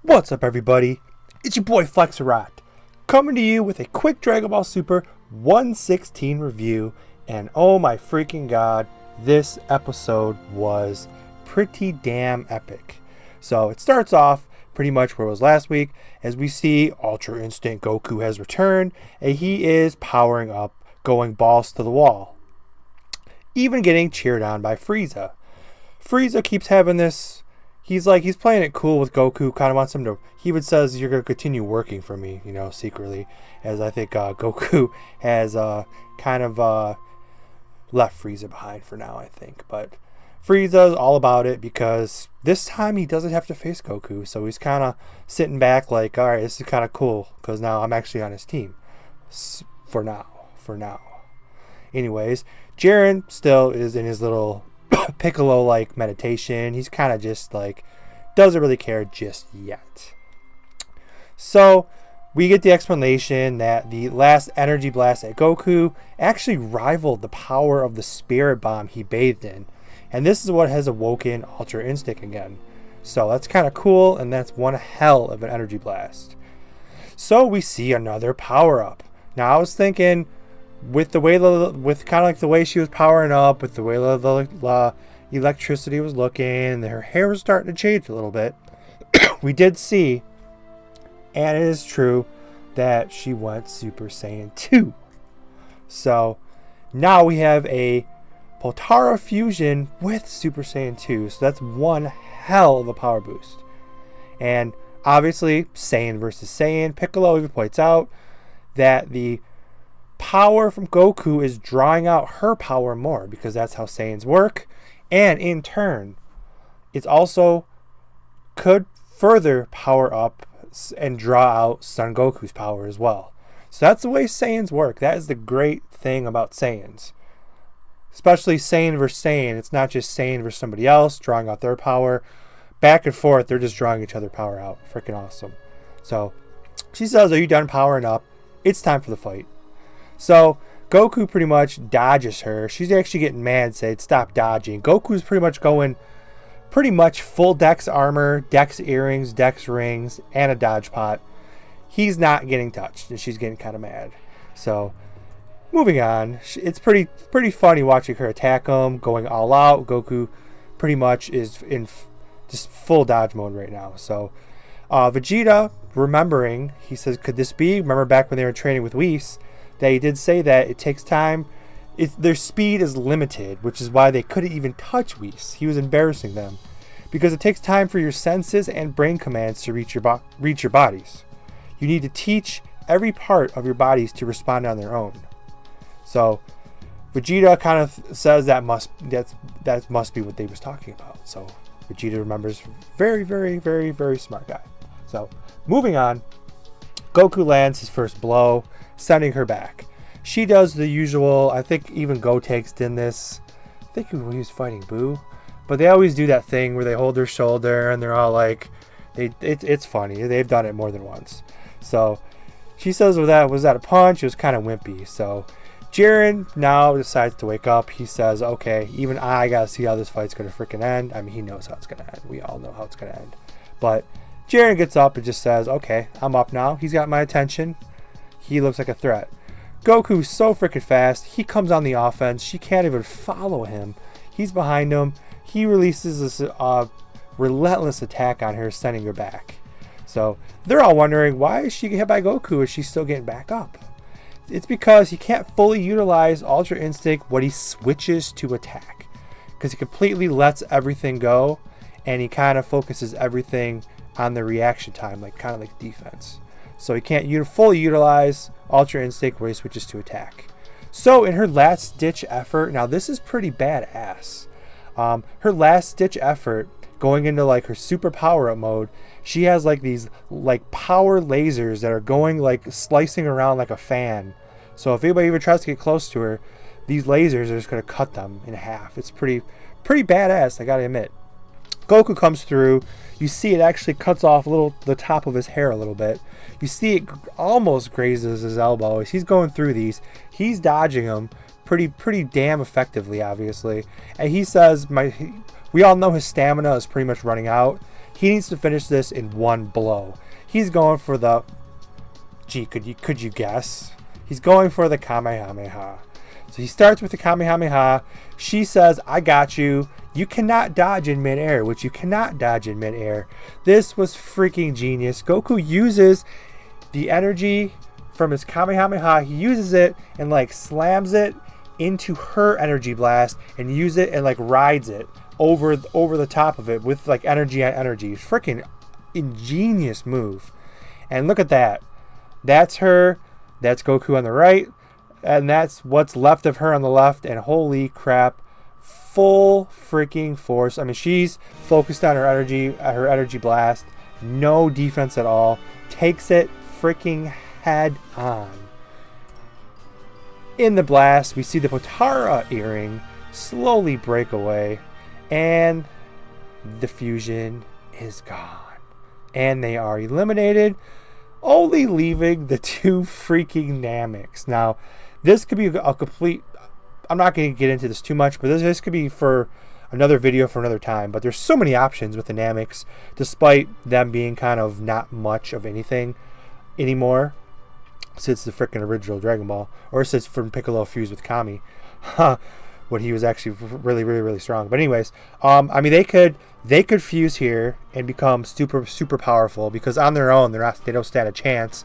What's up, everybody? It's your boy Flexerot, coming to you with a quick Dragon Ball Super 116 review. And oh my freaking god, this episode was pretty damn epic. So it starts off pretty much where it was last week, as we see Ultra Instinct Goku has returned, and he is powering up, going balls to the wall. Even getting cheered on by Frieza. Frieza keeps having this, he's playing it cool with Goku, kind of wants him to, he even says, you're going to continue working for me, secretly, as I think Goku has kind of left Frieza behind for now, I think. But Frieza's all about it because this time he doesn't have to face Goku, so he's kind of sitting back like, alright, this is kind of cool, because now I'm actually on his team. For now. Anyways, Jiren still is in his little Piccolo-like meditation. He's kind of just like, doesn't really care just yet. So we get the explanation that the last energy blast at Goku actually rivaled the power of the spirit bomb he bathed in. And this is what has awoken Ultra Instinct again. So that's kind of cool, and that's one hell of an energy blast. So we see another power-up. Now I was thinking, with kind of like the way she was powering up, with the way the electricity was looking, and her hair was starting to change a little bit, we did see, and it is true, that she went Super Saiyan 2. So now we have a Potara fusion with Super Saiyan 2. So that's one hell of a power boost. And obviously, Saiyan versus Saiyan, Piccolo even points out that the power from Goku is drawing out her power more, because that's how Saiyans work. And in turn, it's also could further power up and draw out Son Goku's power as well. So that's the way Saiyans work. That is the great thing about Saiyans. Especially Saiyan versus Saiyan. It's not just Saiyan versus somebody else drawing out their power. Back and forth, they're just drawing each other power out. Freaking awesome. So she says, are you done powering up? It's time for the fight. So Goku pretty much dodges her. She's actually getting mad, said, stop dodging. Goku's pretty much going full Dex armor, Dex earrings, Dex rings, and a dodge pot. He's not getting touched, and she's getting kind of mad. So moving on, it's pretty funny watching her attack him, going all out. Goku pretty much is in just full dodge mode right now. So Vegeta, remembering, he says, could this be? Remember back when they were training with Whis, that he did say that it takes time. Their speed is limited, which is why they couldn't even touch Whis. He was embarrassing them, because it takes time for your senses and brain commands to reach your bodies. You need to teach every part of your bodies to respond on their own. So Vegeta kind of says that must be what they was talking about. So Vegeta remembers. Very, very, very, very smart guy. So moving on, Goku lands his first blow, sending her back. She does the usual, I think even Gotenks did this, I think when he was fighting Boo, but they always do that thing where they hold their shoulder and they're all like, it's funny, they've done it more than once. So she says, was that a punch? It was kind of wimpy. So Jiren now decides to wake up. He says, okay, even I gotta see how this fight's gonna freaking end. I mean, he knows how it's gonna end. We all know how it's gonna end. But Jiren gets up and just says, okay, I'm up now. He's got my attention. He looks like a threat. Goku's so freaking fast. He comes on the offense. She can't even follow him. He's behind him. He releases this relentless attack on her, sending her back. So they're all wondering, why is she hit by Goku? Is she still getting back up? It's because he can't fully utilize Ultra Instinct when he switches to attack, because he completely lets everything go, and he kind of focuses everything on the reaction time, kind of like defense. So he can't fully utilize Ultra Instinct when he switches to attack. So in her last ditch effort, now this is pretty badass. Her last ditch effort, going into her super power up mode, she has these power lasers that are going slicing around like a fan. So if anybody even tries to get close to her, these lasers are just going to cut them in half. It's pretty badass, I gotta admit. Goku comes through. You see it actually cuts off the top of his hair a little bit. You see it almost grazes his elbow. As he's going through these, he's dodging them pretty damn effectively, obviously. And he says, we all know his stamina is pretty much running out. He needs to finish this in one blow. He's going for the... Gee, could you guess? He's going for the Kamehameha. So he starts with the Kamehameha. She says, I got you. You cannot dodge in midair, which you cannot dodge in midair. This was freaking genius. Goku uses the energy from his Kamehameha. He uses it and like slams it into her energy blast and use it and like rides it over the top of it with like energy on energy. Freaking ingenious move. And look at that. That's her. That's Goku on the right. And that's what's left of her on the left. And holy crap, full freaking force. I mean, she's focused on her energy blast. No defense at all. Takes it freaking head on. In the blast, we see the Potara earring slowly break away. And the fusion is gone. And they are eliminated, only leaving the two freaking Nameks. Now, this could be a complete... I'm not going to get into this too much, but this could be for another video for another time. But there's so many options with the Nameks, despite them being kind of not much of anything anymore since the freaking original Dragon Ball, or since from Piccolo fused with Kami. When he was actually really, really, really strong. But anyways, I mean, they could fuse here and become super, super powerful, because on their own they don't stand a chance.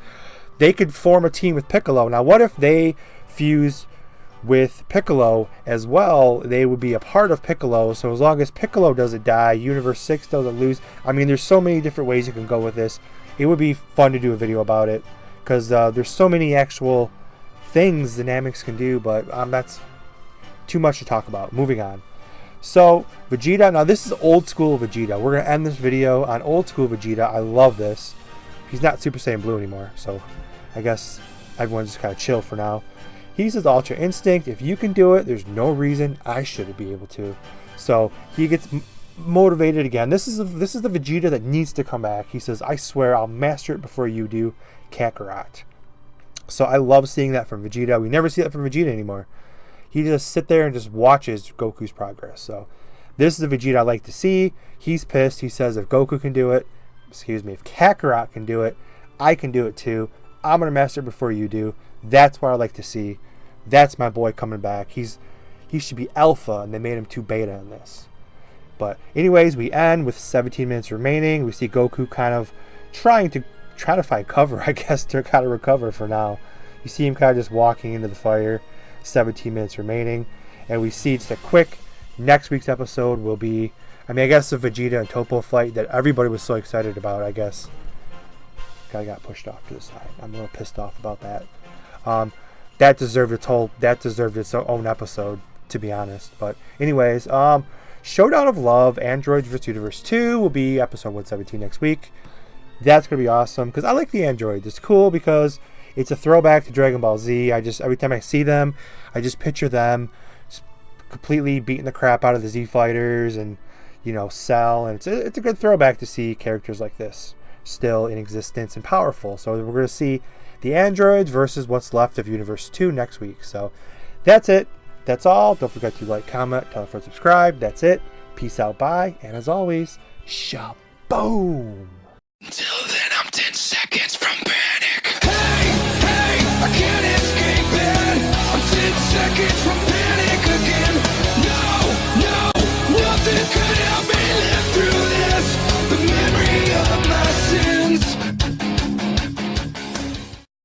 They could form a team with Piccolo. Now, what if they fuse with Piccolo as well? They would be a part of Piccolo. So as long as Piccolo doesn't die, Universe 6 doesn't lose. I mean, there's so many different ways you can go with this. It would be fun to do a video about it, because there's so many actual things the Nameks can do. But that's too much to talk about. Moving on. So Vegeta. Now this is old school Vegeta. We're gonna end this video on old school Vegeta. I love this. He's not Super Saiyan Blue anymore, so I guess everyone's just kind of chill for now. He says Ultra Instinct. If you can do it, there's no reason I shouldn't be able to. So he gets motivated again. This is the Vegeta that needs to come back. He says, I swear I'll master it before you do, Kakarot. So I love seeing that from Vegeta. We never see that from Vegeta anymore. He just sit there and just watches Goku's progress. So this is the Vegeta I like to see. He's pissed. He says if Goku can do it, if Kakarot can do it, I can do it too. I'm going to master it before you do. That's what I like to see. That's my boy coming back. He should be alpha, and they made him 2 beta in this. But anyways, we end with 17 minutes remaining. We see Goku kind of trying to find cover, I guess, to kind of recover for now. You see him kind of just walking into the fire. 17 minutes remaining, and we see it's a quick. Next week's episode will be, I mean, I guess the Vegeta and Topo fight that everybody was so excited about. I guess guy got pushed off to the side. I'm a little pissed off about that. That deserved its own episode, to be honest. But anyways, Showdown of Love, Androids vs Universe 2 will be episode 117 next week. That's gonna be awesome, because I like the androids. It's cool because it's a throwback to Dragon Ball Z. Every time I see them, I just picture them completely beating the crap out of the Z fighters and, you know, Cell. And it's a good throwback to see characters like this still in existence and powerful. So we're going to see the androids versus what's left of Universe 2 next week. So that's it. That's all. Don't forget to like, comment, tell a friend, subscribe. That's it. Peace out. Bye. And as always, shaboom. Until then, I'm 10 seconds from